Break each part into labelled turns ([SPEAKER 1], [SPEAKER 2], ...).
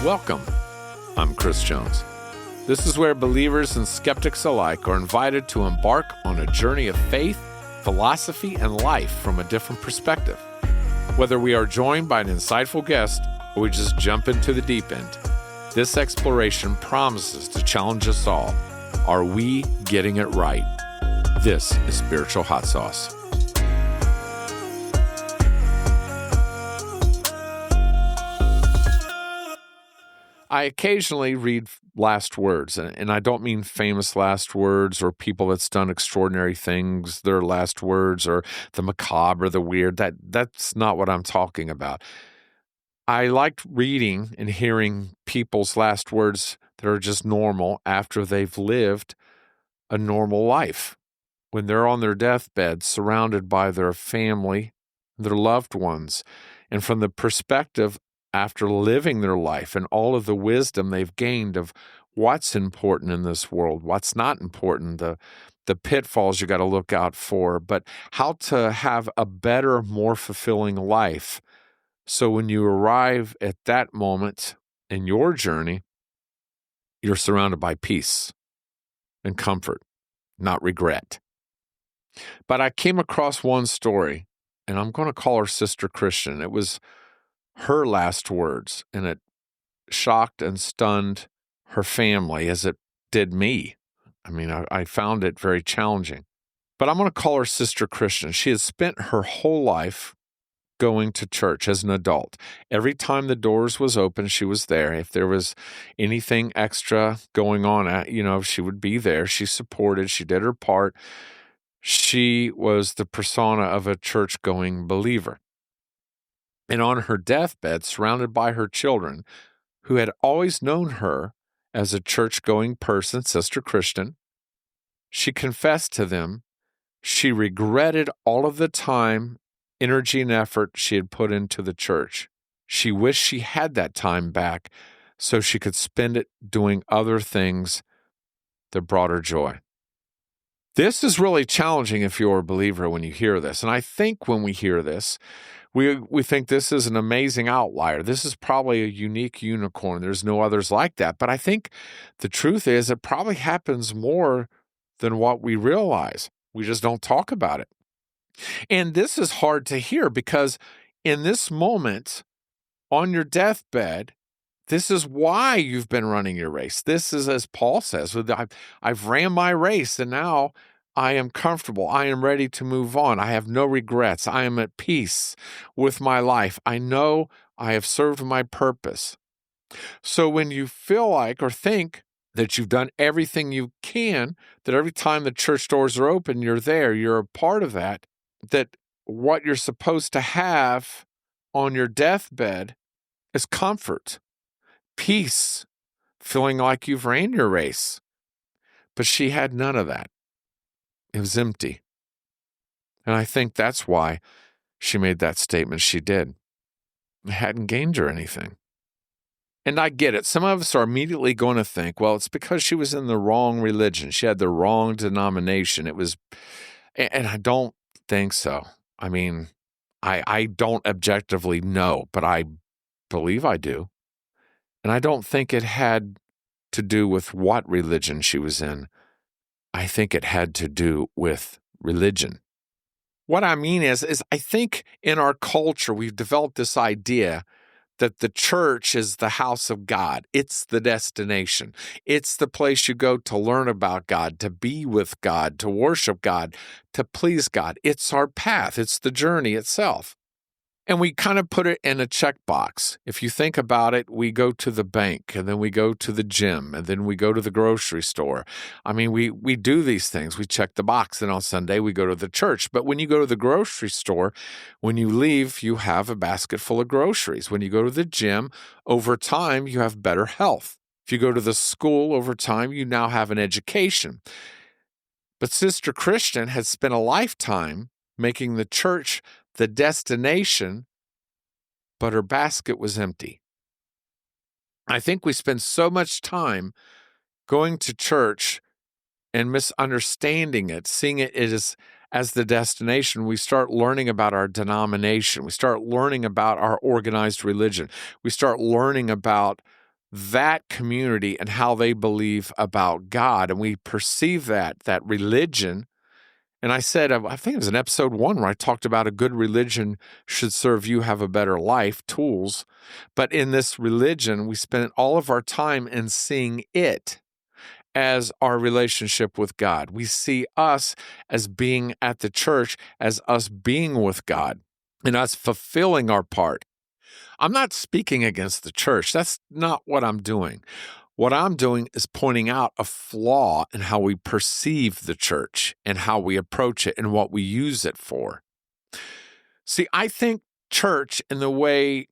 [SPEAKER 1] Welcome. I'm Chris Jones. This is where believers and skeptics alike are invited to embark on a journey of faith, philosophy, and life from a different perspective. Whether we are joined by an insightful guest or we just jump into the deep end, this exploration promises to challenge us all. Are we getting it right? This is Spiritual Hot Sauce. I occasionally read last words, and I don't mean famous last words or people that's done extraordinary things, their last words, or the macabre or the weird. That's not what I'm talking about. I liked reading and hearing people's last words that are just normal after they've lived a normal life. When they're on their deathbed, surrounded by their family, their loved ones, and from the perspective after living their life and all of the wisdom they've gained of what's important in this world, what's not important, the pitfalls you got to look out for, but how to have a better, more fulfilling life. So when you arrive at that moment in your journey, you're surrounded by peace and comfort, not regret. But I came across one story, and I'm going to call her Sister Christian. It was her last words, and it shocked and stunned her family as it did me. I mean, I found it very challenging. But I'm going to call her Sister Christian. She has spent her whole life going to church as an adult. Every time the doors was open, she was there. If there was anything extra going on, she would be there. She supported. She did her part. She was the persona of a church-going believer. And on her deathbed, surrounded by her children, who had always known her as a church-going person, Sister Christian, she confessed to them she regretted all of the time, energy, and effort she had put into the church. She wished she had that time back so she could spend it doing other things that brought her joy. This is really challenging if you're a believer when you hear this. And I think when we hear this, we think this is an amazing outlier. This is probably a unique unicorn. There's no others like that. But I think the truth is it probably happens more than what we realize. We just don't talk about it. And this is hard to hear because in this moment, on your deathbed, this is why you've been running your race. This is, as Paul says, I've ran my race and now I am comfortable. I am ready to move on. I have no regrets. I am at peace with my life. I know I have served my purpose. So when you feel like or think that you've done everything you can, that every time the church doors are open, you're there, you're a part of that what you're supposed to have on your deathbed is comfort, peace, feeling like you've ran your race. But she had none of that. It was empty. And I think that's why she made that statement she did. It hadn't gained her anything. And I get it. Some of us are immediately going to think, well, it's because she was in the wrong religion. She had the wrong denomination. And I don't think so. I mean, I don't objectively know, but I believe I do. And I don't think it had to do with what religion she was in. I think it had to do with religion. What I mean is I think in our culture, we've developed this idea that the church is the house of God. It's the destination. It's the place you go to learn about God, to be with God, to worship God, to please God. It's our path. It's the journey itself. And we kind of put it in a checkbox. If you think about it, we go to the bank, and then we go to the gym, and then we go to the grocery store. I mean, we do these things. We check the box, and on Sunday we go to the church. But when you go to the grocery store, when you leave, you have a basket full of groceries. When you go to the gym, over time, you have better health. If you go to the school, over time, you now have an education. But Sister Christian had spent a lifetime making the church the destination, but her basket was empty. I think we spend so much time going to church and misunderstanding it, seeing it as the destination. We start learning about our denomination. We start learning about our organized religion. We start learning about that community and how they believe about God. And we perceive that religion. And I said, I think it was in episode 1 where I talked about a good religion should serve you have a better life, tools. But in this religion, we spend all of our time in seeing it as our relationship with God. We see us as being at the church, as us being with God, and us fulfilling our part. I'm not speaking against the church. That's not what I'm doing. What I'm doing is pointing out a flaw in how we perceive the church and how we approach it and what we use it for. See, I think church, in the way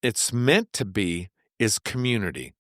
[SPEAKER 1] it's meant to be, is community.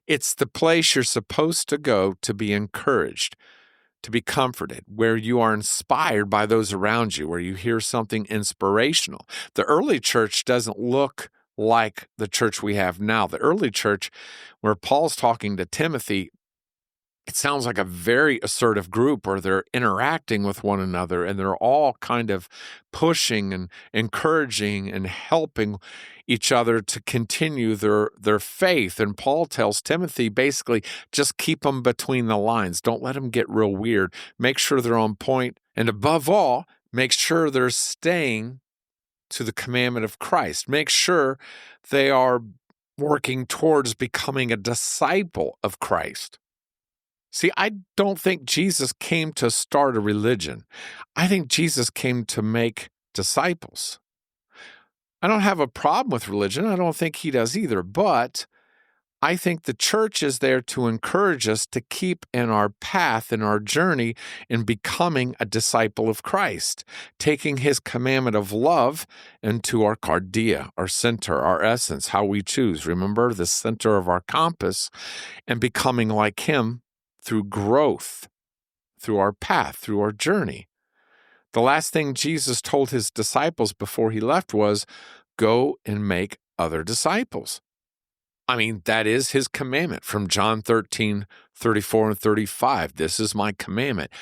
[SPEAKER 1] It's the place you're supposed to go to be encouraged, to be comforted, where you are inspired by those around you, where you hear something inspirational. The early church doesn't look like the church we have now. The early church, where Paul's talking to Timothy, it sounds like a very assertive group where they're interacting with one another and they're all kind of pushing and encouraging and helping each other to continue their faith. And Paul tells Timothy, basically, just keep them between the lines. Don't let them get real weird. Make sure they're on point. And above all, make sure they're staying to the commandment of Christ. Make sure they are working towards becoming a disciple of Christ. See, I don't think Jesus came to start a religion. I think Jesus came to make disciples. I don't have a problem with religion. I don't think he does either. But I think the church is there to encourage us to keep in our path, in our journey, in becoming a disciple of Christ, taking his commandment of love into our cardia, our center, our essence, how we choose. Remember, the center of our compass, and becoming like him through growth, through our path, through our journey. The last thing Jesus told his disciples before he left was, go and make other disciples. I mean, that is his commandment from John 13:34 and 35. This is my commandment,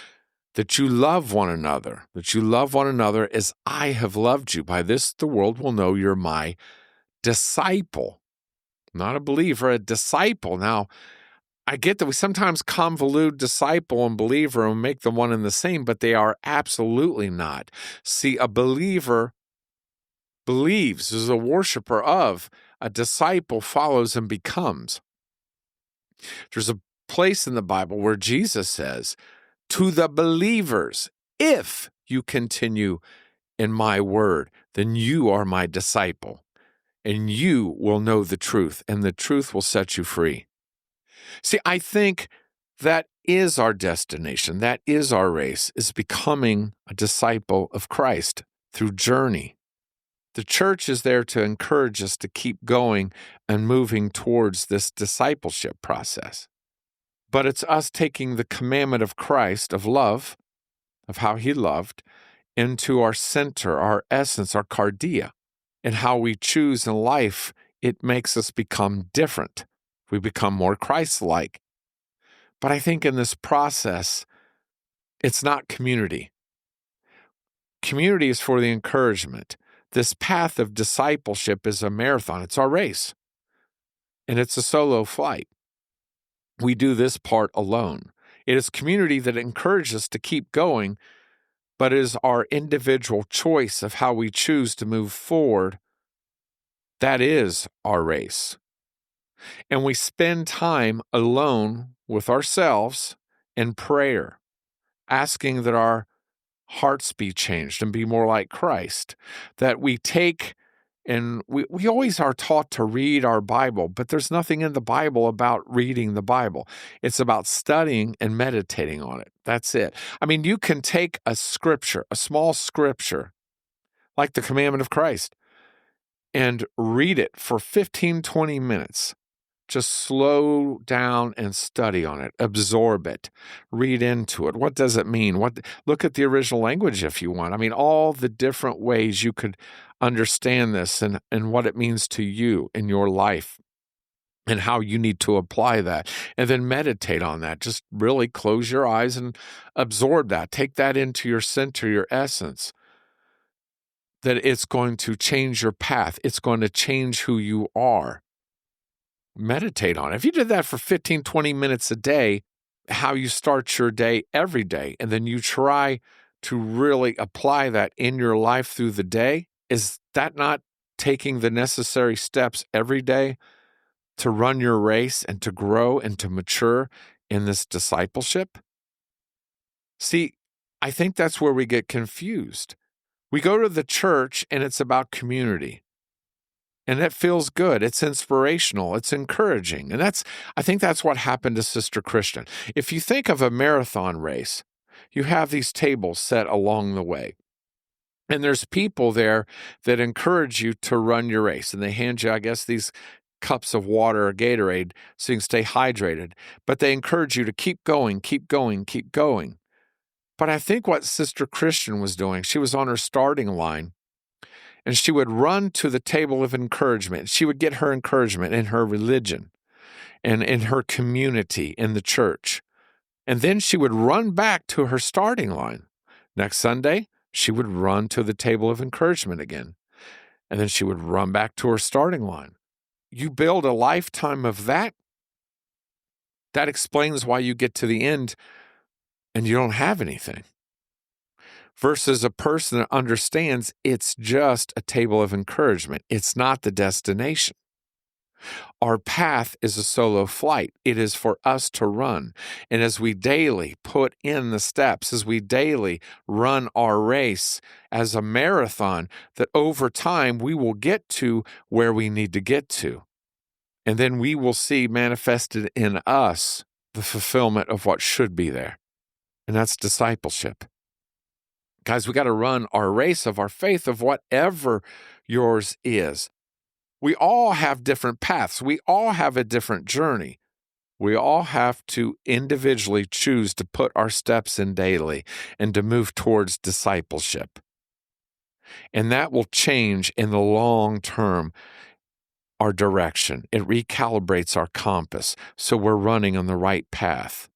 [SPEAKER 1] that you love one another, as I have loved you. By this, the world will know you're my disciple. Not a believer, a disciple. Now, I get that we sometimes convolute disciple and believer and make them one and the same, but they are absolutely not. See, a believer believes, is a worshiper of. A disciple follows and becomes. There's a place in the Bible where Jesus says, to the believers, if you continue in my word, then you are my disciple, and you will know the truth, and the truth will set you free. See, I think that is our destination. That is our race, is becoming a disciple of Christ through journey. The church is there to encourage us to keep going and moving towards this discipleship process. But it's us taking the commandment of Christ, of love, of how he loved, into our center, our essence, our cardia, and how we choose in life. It makes us become different. We become more Christ-like. But I think in this process, it's not community. Community is for the encouragement. This path of discipleship is a marathon. It's our race. And it's a solo flight. We do this part alone. It is community that encourages us to keep going, but it is our individual choice of how we choose to move forward. That is our race. And we spend time alone with ourselves in prayer, asking that our hearts be changed and be more like Christ, that we take, and we always are taught to read our Bible, but there's nothing in the Bible about reading the Bible. It's about studying and meditating on it. That's it. I mean, you can take a scripture, a small scripture, like the commandment of Christ, and read it for 15, 20 minutes. Just slow down and study on it. Absorb it. Read into it. What does it mean? Look at the original language if you want. I mean, all the different ways you could understand this and what it means to you in your life and how you need to apply that. And then meditate on that. Just really close your eyes and absorb that. Take that into your center, your essence. That it's going to change your path. It's going to change who you are. meditate on it. If you did that for 15, 20 minutes a day, how you start your day every day, and then you try to really apply that in your life through the day, is that not taking the necessary steps every day to run your race and to grow and to mature in this discipleship? See, I think that's where we get confused. We go to the church and it's about community. And it feels good. It's inspirational. It's encouraging. And I think that's what happened to Sister Christian. If you think of a marathon race, you have these tables set along the way. And there's people there that encourage you to run your race. And they hand you, I guess, these cups of water or Gatorade so you can stay hydrated. But they encourage you to keep going, keep going, keep going. But I think what Sister Christian was doing, she was on her starting line, and she would run to the table of encouragement. She would get her encouragement in her religion and in her community in the church. And then she would run back to her starting line. Next Sunday, she would run to the table of encouragement again. And then she would run back to her starting line. You build a lifetime of that. That explains why you get to the end and you don't have anything. Versus a person that understands it's just a table of encouragement. It's not the destination. Our path is a solo flight. It is for us to run. And as we daily put in the steps, as we daily run our race as a marathon, that over time we will get to where we need to get to. And then we will see manifested in us the fulfillment of what should be there. And that's discipleship. Guys, we got to run our race of our faith of whatever yours is. We all have different paths. We all have a different journey. We all have to individually choose to put our steps in daily and to move towards discipleship. And that will change in the long term our direction. It recalibrates our compass so we're running on the right path.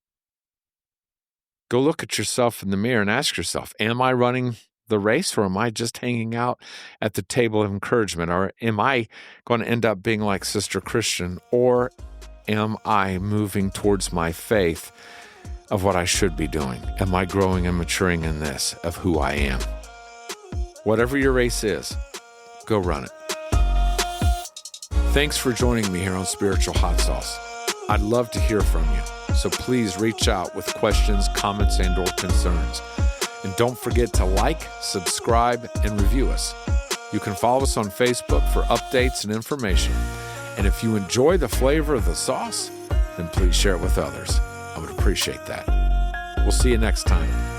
[SPEAKER 1] Go look at yourself in the mirror and ask yourself, am I running the race, or am I just hanging out at the table of encouragement? Or am I going to end up being like Sister Christian? Or am I moving towards my faith of what I should be doing? Am I growing and maturing in this of who I am? Whatever your race is, go run it. Thanks for joining me here on Spiritual Hot Sauce. I'd love to hear from you. So please reach out with questions, comments, and/or concerns. And don't forget to like, subscribe, and review us. You can follow us on Facebook for updates and information. And if you enjoy the flavor of the sauce, then please share it with others. I would appreciate that. We'll see you next time.